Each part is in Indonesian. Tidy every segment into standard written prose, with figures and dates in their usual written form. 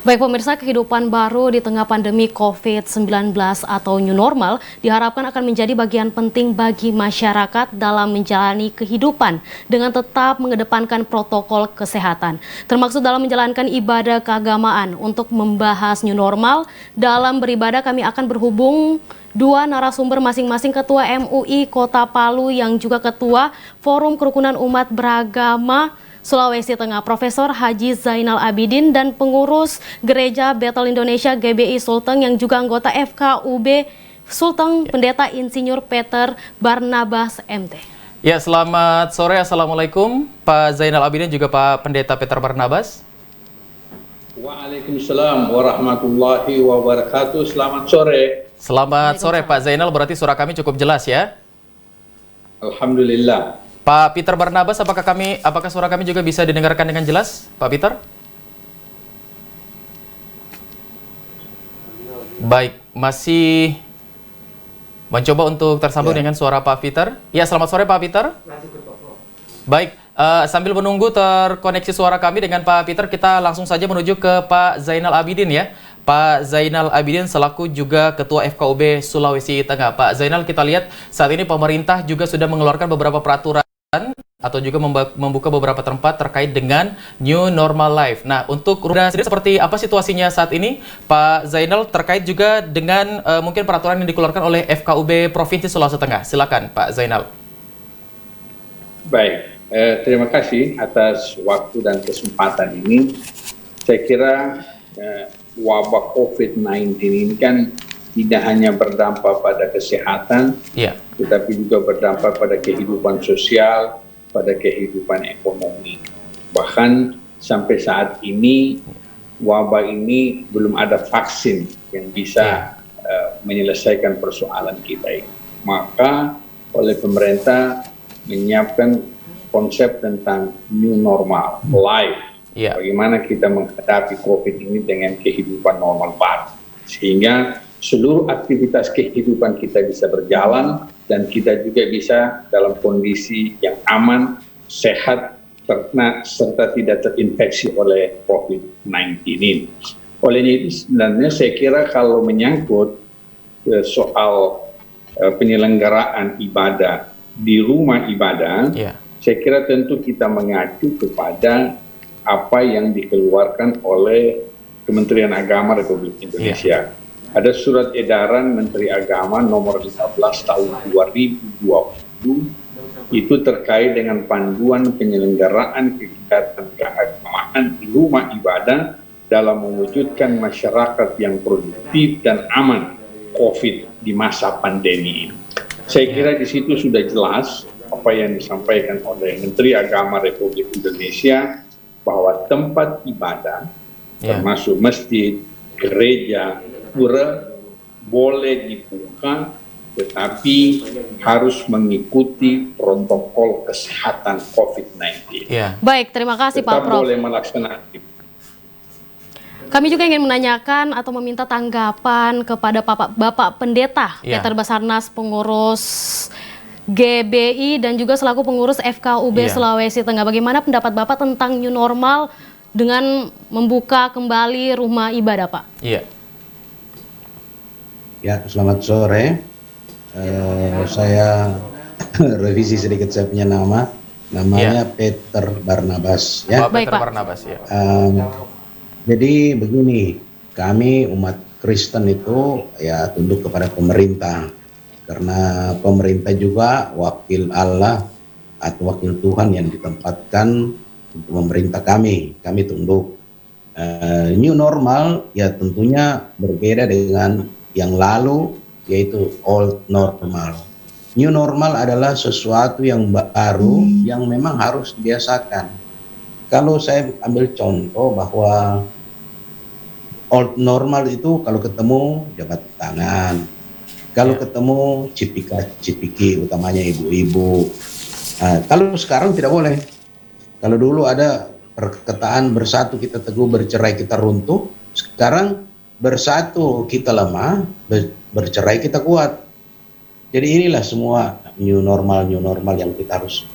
Baik pemirsa, kehidupan baru di tengah pandemi COVID-19 atau new normal diharapkan akan menjadi bagian penting bagi masyarakat dalam menjalani kehidupan dengan tetap mengedepankan protokol kesehatan, termasuk dalam menjalankan ibadah keagamaan. Untuk membahas new normal dalam beribadah, kami akan berhubung dua narasumber, masing-masing Ketua MUI Kota Palu yang juga Ketua Forum Kerukunan Umat Beragama Sulawesi Tengah, Profesor Haji Zainal Abidin, dan pengurus Gereja Bethel Indonesia GBI Sulteng yang juga anggota FKUB Sulteng, Pendeta Insinyur Peter Barnabas MT. Ya, selamat sore. Assalamualaikum Pak Zainal Abidin juga Pak Pendeta Peter Barnabas. Waalaikumsalam warahmatullahi wabarakatuh. Selamat sore. Selamat sore Pak Zainal, berarti suara kami cukup jelas ya? Alhamdulillah. Pak Peter Barnabas, apakah suara kami juga bisa didengarkan dengan jelas, Pak Peter? Baik, masih mencoba untuk tersambung dengan suara Pak Peter. Ya, selamat sore Pak Peter. Baik, sambil menunggu terkoneksi suara kami dengan Pak Peter, kita langsung saja menuju ke Pak Zainal Abidin ya. Pak Zainal Abidin selaku juga Ketua FKUB Sulawesi Tengah. Pak Zainal, kita lihat saat ini pemerintah juga sudah mengeluarkan beberapa peraturan atau juga membuka beberapa tempat terkait dengan new normal life. Nah, untuk Ruda sendiri seperti apa situasinya saat ini, Pak Zainal, terkait juga dengan mungkin peraturan yang dikeluarkan oleh FKUB Provinsi Sulawesi Tengah. Silakan, Pak Zainal. Baik, terima kasih atas waktu dan kesempatan ini. Saya kira wabah COVID-19 ini kan tidak hanya berdampak pada kesehatan, tetapi juga berdampak pada kehidupan sosial, pada kehidupan ekonomi. Bahkan sampai saat ini, wabah ini belum ada vaksin yang bisa menyelesaikan persoalan kita ini. Maka oleh pemerintah menyiapkan konsep tentang new normal, life. Bagaimana kita menghadapi COVID ini dengan kehidupan normal baru. Sehingga seluruh aktivitas kehidupan kita bisa berjalan dan kita juga bisa dalam kondisi yang aman, sehat, serta tidak terinfeksi oleh COVID-19 ini. Oleh itu sebenarnya saya kira kalau menyangkut soal penyelenggaraan ibadah di rumah ibadah, saya kira tentu kita mengacu kepada apa yang dikeluarkan oleh Kementerian Agama Republik Indonesia. Ada surat edaran Menteri Agama nomor 15 tahun 2020 itu terkait dengan panduan penyelenggaraan kegiatan keagamaan di rumah ibadah dalam mewujudkan masyarakat yang produktif dan aman COVID di masa pandemi ini. Saya kira di situ sudah jelas apa yang disampaikan oleh Menteri Agama Republik Indonesia bahwa tempat ibadah termasuk masjid, gereja, pura boleh dibuka, tetapi harus mengikuti protokol kesehatan COVID-19. Baik, terima kasih Pak Prof. Boleh melaksanakan. Kami juga ingin menanyakan atau meminta tanggapan kepada Bapak Pendeta Peter Basarnas, pengurus GBI dan juga selaku pengurus FKUB Sulawesi Tengah. Bagaimana pendapat Bapak tentang new normal dengan membuka kembali rumah ibadah, Pak? Ya, selamat sore. Saya revisi sedikit, saya punya namanya Peter Barnabas. Ya. Baik, Peter Barnabas, ya. Jadi begini, kami umat Kristen itu ya tunduk kepada pemerintah, karena pemerintah juga wakil Allah atau wakil Tuhan yang ditempatkan untuk memerintah kami tunduk. New normal ya tentunya berbeda dengan yang lalu, yaitu old normal. New normal adalah sesuatu yang baru yang memang harus dibiasakan. Kalau saya ambil contoh bahwa old normal itu kalau ketemu jabat tangan, kalau ketemu cipika-cipiki, utamanya ibu-ibu. Kalau sekarang tidak boleh. Kalau dulu ada perkataan bersatu kita teguh, bercerai kita runtuh, sekarang bersatu kita lemah, bercerai kita kuat. Jadi inilah semua new normal yang kita harus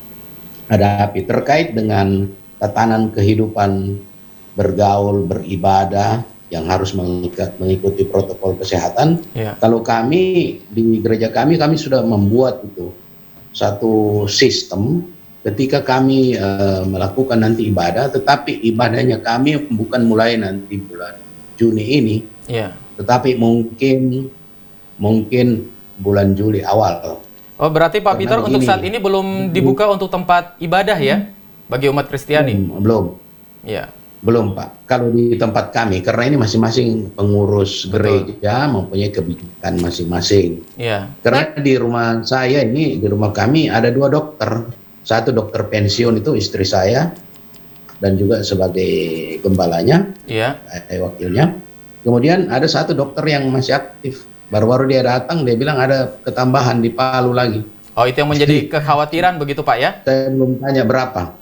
hadapi terkait dengan tatanan kehidupan bergaul, beribadah, yang harus mengikuti protokol kesehatan. Ya. Kalau kami di gereja kami sudah membuat itu satu sistem ketika kami melakukan nanti ibadah, tetapi ibadahnya kami bukan mulai nanti bulan Juni ini, Ya. tetapi mungkin bulan Juli awal. Oh, berarti Pak Peter Karena untuk begini, saat ini belum dibuka untuk tempat ibadah ya bagi umat Kristiani? Belum. Ya. Belum Pak, kalau di tempat kami, karena ini masing-masing pengurus gereja mempunyai kebijakan masing-masing. Ya. Karena di rumah saya ini, di rumah kami ada 2 dokter. Satu dokter pensiun itu istri saya, dan juga sebagai gembalanya, Ya. wakilnya. Kemudian ada satu dokter yang masih aktif. Baru-baru dia datang, dia bilang ada ketambahan di Palu lagi. Oh, itu yang menjadi kekhawatiran begitu Pak ya? Saya belum tanya berapa.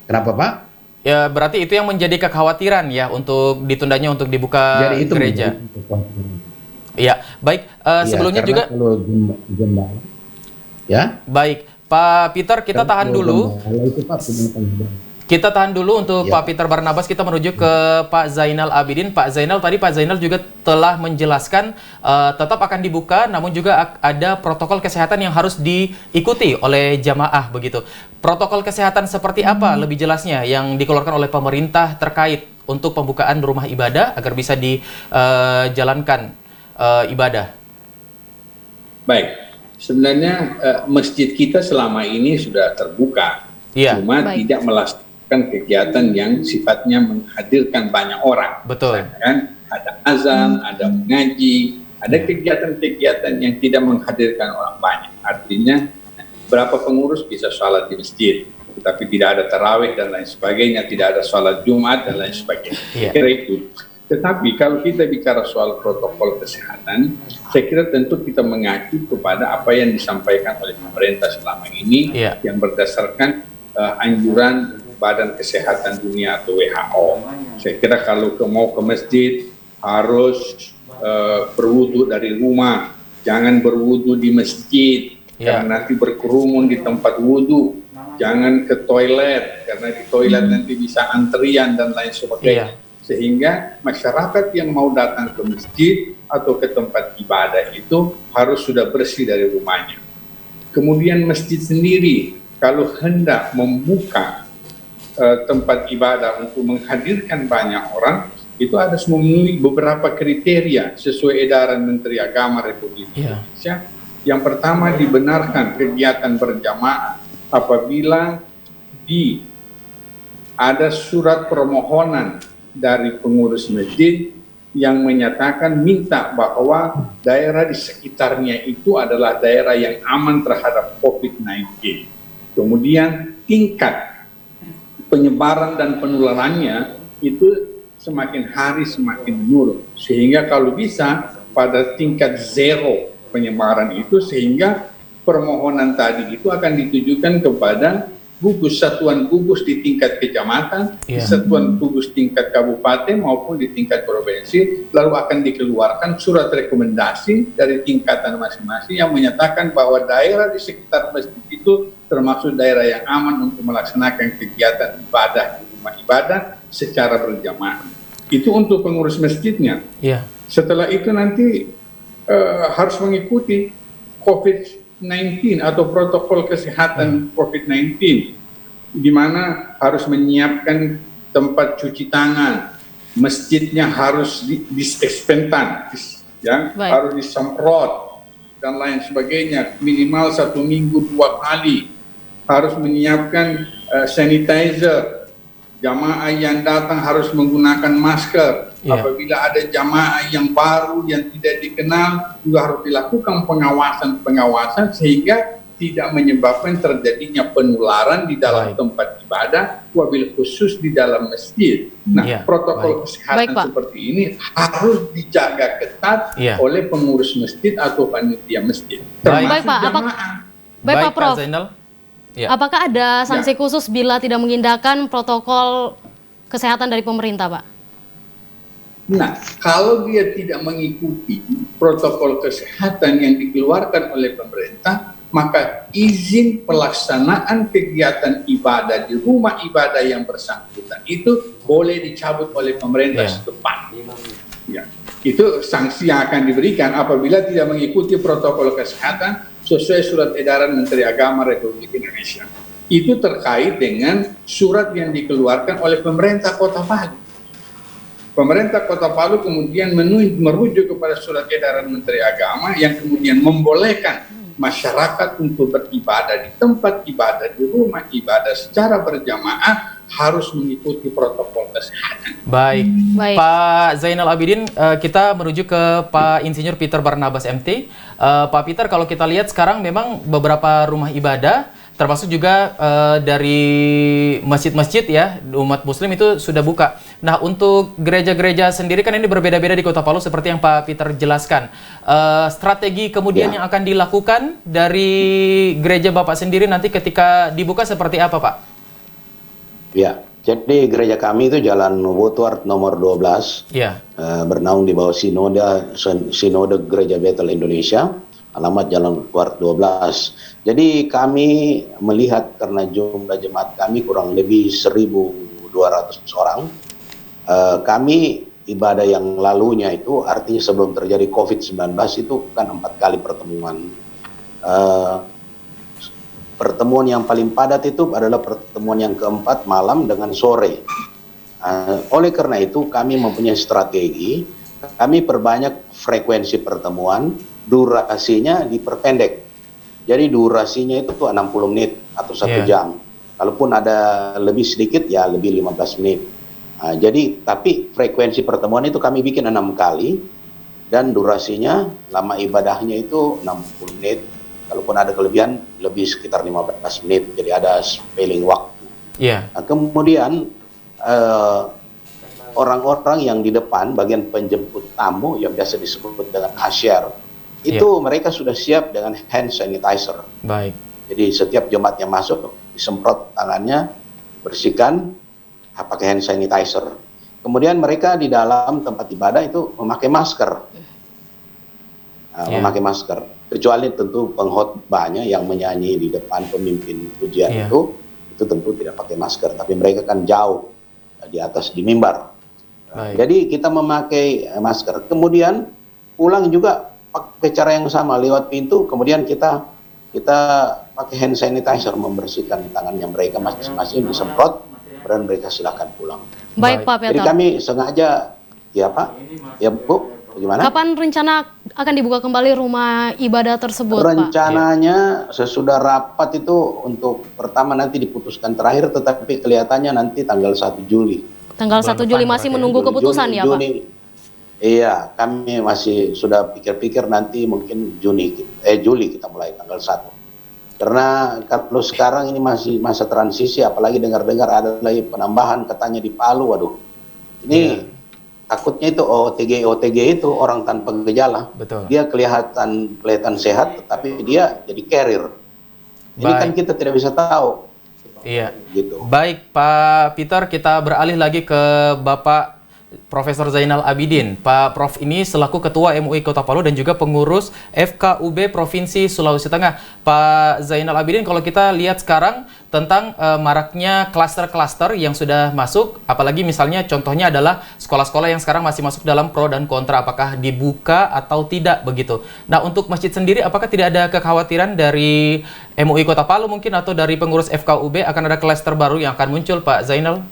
Kenapa Pak? Ya, berarti itu yang menjadi kekhawatiran ya untuk ditundanya untuk dibuka Jadi itu gereja. menjadi Iya, baik. Sebelumnya karena juga, kalau gembala, ya. baik, Pak Peter, kita Karena tahan kalau dulu. gembala itu, Pak, punya tanggung jawab. Kita tahan dulu untuk Ya. Pak Peter Barnabas, kita menuju ke Pak Zainal Abidin. Pak Zainal, tadi Pak Zainal juga telah menjelaskan tetap akan dibuka, namun juga ada protokol kesehatan yang harus diikuti oleh jamaah begitu. Protokol kesehatan seperti apa lebih jelasnya yang dikeluarkan oleh pemerintah terkait untuk pembukaan rumah ibadah agar bisa dijalankan ibadah? Baik, sebenarnya masjid kita selama ini sudah terbuka, Iya. cuma Baik. tidak melaksanakan kegiatan yang sifatnya menghadirkan banyak orang. Betul. Kan ada azan, ada mengaji, ada kegiatan-kegiatan yang tidak menghadirkan orang banyak. Artinya berapa pengurus bisa sholat di masjid, tetapi tidak ada tarawih dan lain sebagainya, tidak ada sholat Jumat dan lain sebagainya. Iya. Saya kira itu. Tetapi kalau kita bicara soal protokol kesehatan, saya kira tentu kita mengacu kepada apa yang disampaikan oleh pemerintah selama ini, Iya. yang berdasarkan anjuran Badan Kesehatan Dunia atau WHO. Saya kira kalau mau ke masjid harus berwudu dari rumah, jangan berwudu di masjid, Ya. karena nanti berkerumun di tempat wudu. Jangan ke toilet, karena di toilet nanti bisa antrian dan lain sebagainya. Sehingga masyarakat yang mau datang ke masjid atau ke tempat ibadah itu harus sudah bersih dari rumahnya. Kemudian masjid sendiri, kalau hendak membuka tempat ibadah untuk menghadirkan banyak orang, itu harus memenuhi beberapa kriteria sesuai edaran Menteri Agama Republik Indonesia. Yang pertama, dibenarkan kegiatan berjamaah apabila ada surat permohonan dari pengurus masjid yang menyatakan minta bahwa daerah di sekitarnya itu adalah daerah yang aman terhadap COVID-19. Kemudian tingkat penyebaran dan penularannya itu semakin hari semakin menurun. Sehingga kalau bisa pada tingkat zero penyebaran itu, sehingga permohonan tadi itu akan ditujukan kepada gugus, satuan gugus di tingkat kecamatan, satuan gugus tingkat kabupaten maupun di tingkat provinsi, lalu akan dikeluarkan surat rekomendasi dari tingkatan masing-masing yang menyatakan bahwa daerah di sekitar masjid itu termasuk daerah yang aman untuk melaksanakan kegiatan ibadah di rumah ibadah secara berjamaah. Itu untuk pengurus masjidnya. Setelah itu nanti harus mengikuti COVID-19 atau protokol kesehatan COVID-19, di mana harus menyiapkan tempat cuci tangan, masjidnya harus disinfektan, ya, harus disemprot dan lain sebagainya, minimal 1 minggu 2 kali, harus menyiapkan sanitizer, jamaah yang datang harus menggunakan masker. Apabila ada jamaah yang baru yang tidak dikenal, juga harus dilakukan pengawasan sehingga tidak menyebabkan terjadinya penularan di dalam tempat ibadah, wabil khusus di dalam masjid. Nah, protokol kesehatan seperti ini harus dijaga ketat oleh pengurus masjid atau panitia masjid. Baik Pak, Pak Prof. Apakah ada sanksi khusus bila tidak mengindahkan protokol kesehatan dari pemerintah, Pak? Nah, kalau dia tidak mengikuti protokol kesehatan yang dikeluarkan oleh pemerintah, maka izin pelaksanaan kegiatan ibadah di rumah ibadah yang bersangkutan itu boleh dicabut oleh pemerintah setempat. Ya. Itu sanksi yang akan diberikan apabila tidak mengikuti protokol kesehatan sesuai surat edaran Menteri Agama Republik Indonesia. Itu terkait dengan surat yang dikeluarkan oleh pemerintah Kota Palu. Pemerintah Kota Palu kemudian merujuk kepada surat edaran Menteri Agama yang kemudian membolehkan masyarakat untuk beribadah di tempat ibadah, di rumah ibadah secara berjamaah harus mengikuti protokol kesehatan. Baik. Pak Zainal Abidin, kita menuju ke Pak Insinyur Peter Barnabas MT. Pak Peter, kalau kita lihat sekarang memang beberapa rumah ibadah, termasuk juga dari masjid-masjid ya, umat muslim itu sudah buka. Nah, untuk gereja-gereja sendiri kan ini berbeda-beda di Kota Palu seperti yang Pak Peter jelaskan. Strategi kemudian yang akan dilakukan dari gereja Bapak sendiri nanti ketika dibuka seperti apa, Pak? Ya, jadi gereja kami itu Jalan Woodward nomor 12, bernaung di bawah Sinode Gereja Bethel Indonesia, alamat Jalan Woodward 12. Jadi kami melihat karena jumlah jemaat kami kurang lebih 1.200 orang, kami ibadah yang lalunya itu artinya sebelum terjadi COVID-19 itu kan 4 kali pertemuan. Pertemuan yang paling padat itu adalah pertemuan yang keempat malam dengan sore. Oleh karena itu kami mempunyai strategi, kami perbanyak frekuensi pertemuan, durasinya diperpendek. Jadi durasinya itu 60 menit atau 1 jam. Kalaupun ada lebih sedikit ya lebih 15 menit. Jadi tapi frekuensi pertemuan itu kami bikin 6 kali dan durasinya lama ibadahnya itu 60 menit. Kalaupun ada kelebihan lebih sekitar 15 menit, jadi ada spelling waktu. Nah, kemudian orang-orang yang di depan, bagian penjemput tamu yang biasa disebut dengan usher, itu mereka sudah siap dengan hand sanitizer. Baik. Jadi setiap jemaat yang masuk disemprot tangannya, bersihkan, pakai hand sanitizer. Kemudian mereka di dalam tempat ibadah itu memakai masker. Memakai masker, kecuali tentu pengkhotbahnya yang menyanyi di depan pemimpin pujian itu tentu tidak pakai masker, tapi mereka kan jauh di atas di mimbar. Jadi kita memakai masker, kemudian pulang juga pakai cara yang sama lewat pintu, kemudian kita pakai hand sanitizer membersihkan tangannya mereka masing-masing disemprot dan mereka silakan pulang. Baik Pak Peter. Jadi kami sengaja Bu. Gimana? Kapan rencana akan dibuka kembali rumah ibadah tersebut, Rencananya sesudah rapat itu untuk pertama nanti diputuskan terakhir, tetapi kelihatannya nanti tanggal 1 Juli. Tanggal 1 Juli masih menunggu keputusan ya, Pak? Iya, kami masih sudah pikir-pikir nanti mungkin Juli kita mulai tanggal 1. Karena kalau sekarang ini masih masa transisi, apalagi dengar-dengar ada lagi penambahan katanya di Palu, waduh. Ini takutnya itu OTG itu orang tanpa gejala. Betul. Dia kelihatan sehat, tetapi dia jadi carrier. Ini kan kita tidak bisa tahu. Iya. Gitu. Baik Pak Peter, kita beralih lagi ke Bapak Profesor Zainal Abidin. Pak Prof ini selaku Ketua MUI Kota Palu dan juga pengurus FKUB Provinsi Sulawesi Tengah. Pak Zainal Abidin, kalau kita lihat sekarang tentang maraknya klaster-klaster yang sudah masuk, apalagi misalnya contohnya adalah sekolah-sekolah yang sekarang masih masuk dalam pro dan kontra, apakah dibuka atau tidak begitu. Nah, untuk masjid sendiri, apakah tidak ada kekhawatiran dari MUI Kota Palu mungkin atau dari pengurus FKUB akan ada klaster baru yang akan muncul, Pak Zainal?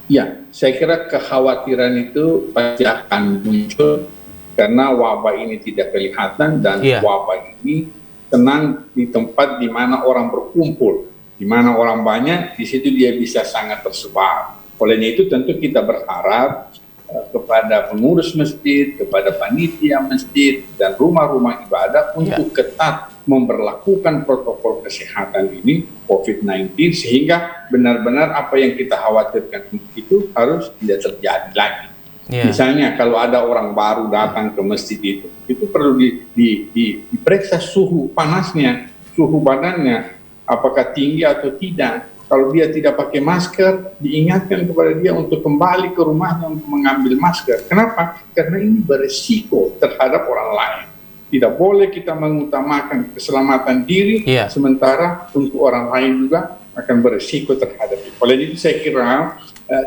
Ya, saya kira kekhawatiran itu pasti akan muncul karena wabah ini tidak kelihatan dan wabah ini tenang di tempat di mana orang berkumpul, di mana orang banyak, di situ dia bisa sangat tersebar. Olehnya itu tentu kita berharap kepada pengurus masjid, kepada panitia masjid dan rumah-rumah ibadah untuk ketat memberlakukan protokol kesehatan ini COVID-19 sehingga benar-benar apa yang kita khawatirkan itu harus tidak terjadi lagi. Misalnya kalau ada orang baru datang ke masjid itu perlu diperiksa suhu panasnya, suhu badannya, apakah tinggi atau tidak. Kalau dia tidak pakai masker, diingatkan kepada dia untuk kembali ke rumahnya untuk mengambil masker. Kenapa? Karena ini berisiko terhadap orang lain. Tidak boleh kita mengutamakan keselamatan diri, sementara untuk orang lain juga akan beresiko terhadap itu. Oleh itu saya kira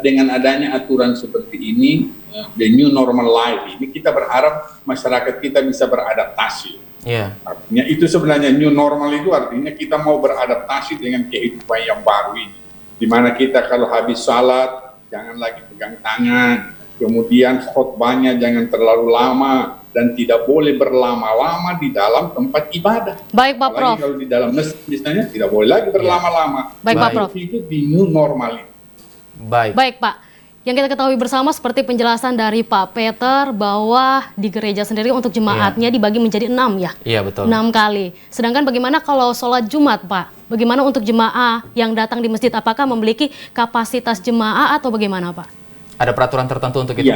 dengan adanya aturan seperti ini, the new normal life ini, kita berharap masyarakat kita bisa beradaptasi. Artinya itu sebenarnya new normal itu artinya kita mau beradaptasi dengan kehidupan yang baru ini. Di mana kita kalau habis salat jangan lagi pegang tangan, kemudian khotbahnya jangan terlalu lama, dan tidak boleh berlama-lama di dalam tempat ibadah. Baik Pak Prof. Kalau di dalam masjid misalnya tidak boleh lagi berlama-lama. Baik Pak Prof. Itu di new normal itu. Baik Pak. Yang kita ketahui bersama seperti penjelasan dari Pak Peter bahwa di gereja sendiri untuk jemaatnya dibagi menjadi 6 ya? Iya betul. 6 kali. Sedangkan bagaimana kalau sholat Jumat Pak? Bagaimana untuk jemaah yang datang di masjid? Apakah memiliki kapasitas jemaah atau bagaimana Pak? Ada peraturan tertentu untuk itu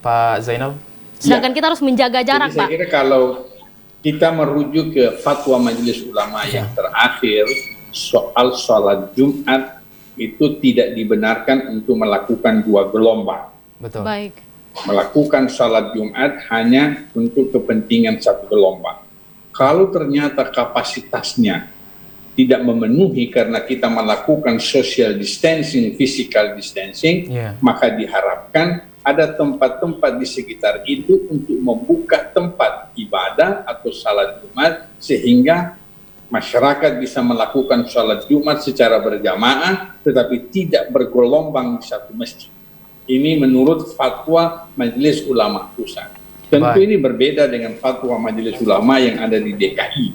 Pak Zainal? Sedangkan kita harus menjaga jarak Pak. Saya kira kalau kita merujuk ke fatwa Majelis Ulama yang terakhir soal sholat Jumat, itu tidak dibenarkan untuk melakukan 2 gelombang. Betul. Baik. Melakukan sholat Jumat hanya untuk kepentingan 1 gelombang. Kalau ternyata kapasitasnya tidak memenuhi karena kita melakukan social distancing, physical distancing, maka diharapkan ada tempat-tempat di sekitar itu untuk membuka tempat ibadah atau sholat Jumat sehingga masyarakat bisa melakukan sholat Jumat secara berjamaah tetapi tidak bergelombang di satu masjid. Ini menurut fatwa Majelis Ulama Pusat. Tentu ini berbeda dengan fatwa Majelis Ulama yang ada di DKI.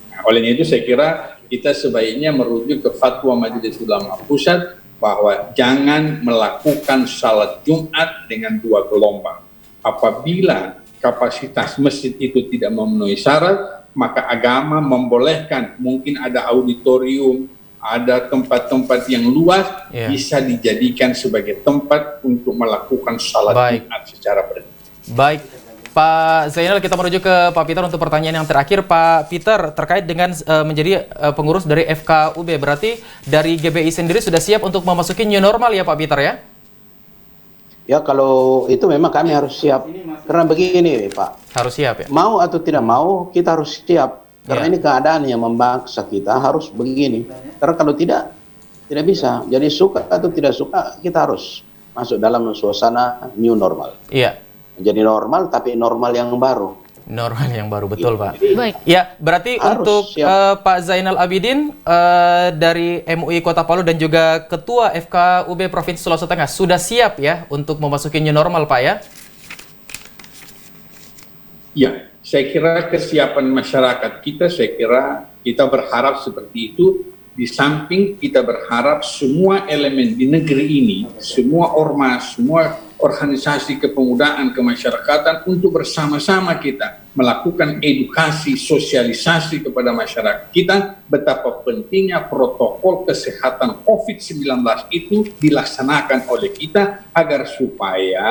Nah, oleh itu saya kira kita sebaiknya merujuk ke fatwa Majelis Ulama Pusat bahwa jangan melakukan sholat Jumat dengan 2 gelombang. Apabila kapasitas masjid itu tidak memenuhi syarat, maka agama membolehkan, mungkin ada auditorium, ada tempat-tempat yang luas, bisa dijadikan sebagai tempat untuk melakukan salat Jumat secara berjamaah. Baik, Pak Zainal, kita menuju ke Pak Peter untuk pertanyaan yang terakhir. Pak Peter, terkait dengan menjadi pengurus dari FKUB, berarti dari GBI sendiri sudah siap untuk memasuki new normal ya Pak Peter ya? Ya kalau itu memang kami harus siap. Karena begini Pak. Harus siap ya? Mau atau tidak mau kita harus siap. Karena ini keadaan yang memaksa kita harus begini. Karena kalau tidak bisa. Jadi suka atau tidak suka kita harus masuk dalam suasana new normal. Iya. Menjadi normal tapi normal yang baru. Normal yang baru, betul Pak. Baik. Ya, berarti untuk Pak Zainal Abidin dari MUI Kota Palu dan juga Ketua FKUB Provinsi Sulawesi Tengah sudah siap ya untuk memasuki new normal Pak ya? Ya, saya kira kesiapan masyarakat kita, saya kira kita berharap seperti itu. Di samping kita berharap semua elemen di negeri ini, semua ormas, semua organisasi kepemudaan kemasyarakatan untuk bersama-sama kita melakukan edukasi, sosialisasi kepada masyarakat kita betapa pentingnya protokol kesehatan COVID-19 itu dilaksanakan oleh kita agar supaya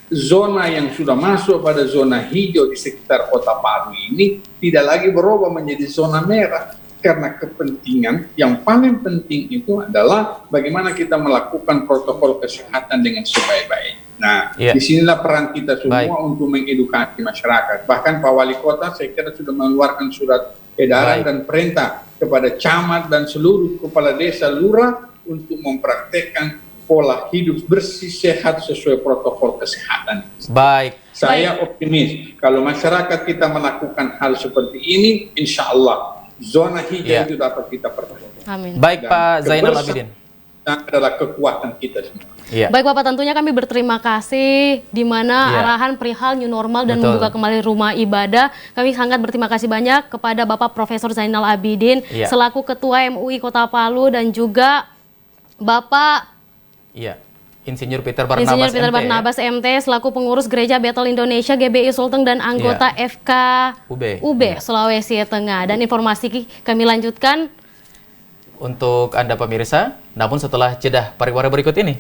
zona yang sudah masuk pada zona hijau di sekitar Kota Palu ini tidak lagi berubah menjadi zona merah. Karena kepentingan yang paling penting itu adalah bagaimana kita melakukan protokol kesehatan dengan sebaik-baiknya. Nah, disinilah peran kita semua untuk mengedukasi masyarakat. Bahkan Pak Wali Kota saya kira sudah mengeluarkan surat edaran dan perintah kepada camat dan seluruh kepala desa lurah untuk mempraktekkan pola hidup bersih sehat sesuai protokol kesehatan. Baik. Saya optimis kalau masyarakat kita melakukan hal seperti ini, insya Allah zona hijau itu dapat kita pertahankan. Amin. Baik Pak Zainal Abidin. Adalah kekuatan kita semua. Baik Bapak, tentunya kami berterima kasih di mana arahan perihal new normal dan membuka kembali rumah ibadah. Kami sangat berterima kasih banyak kepada Bapak Profesor Zainal Abidin selaku Ketua MUI Kota Palu dan juga Bapak Insinyur Peter Barnabas MT selaku pengurus Gereja Bethel Indonesia GBI Sulteng dan anggota FKUB Sulawesi Tengah. Dan informasi kami lanjutkan untuk Anda pemirsa, namun setelah jeda pariwara berikut ini.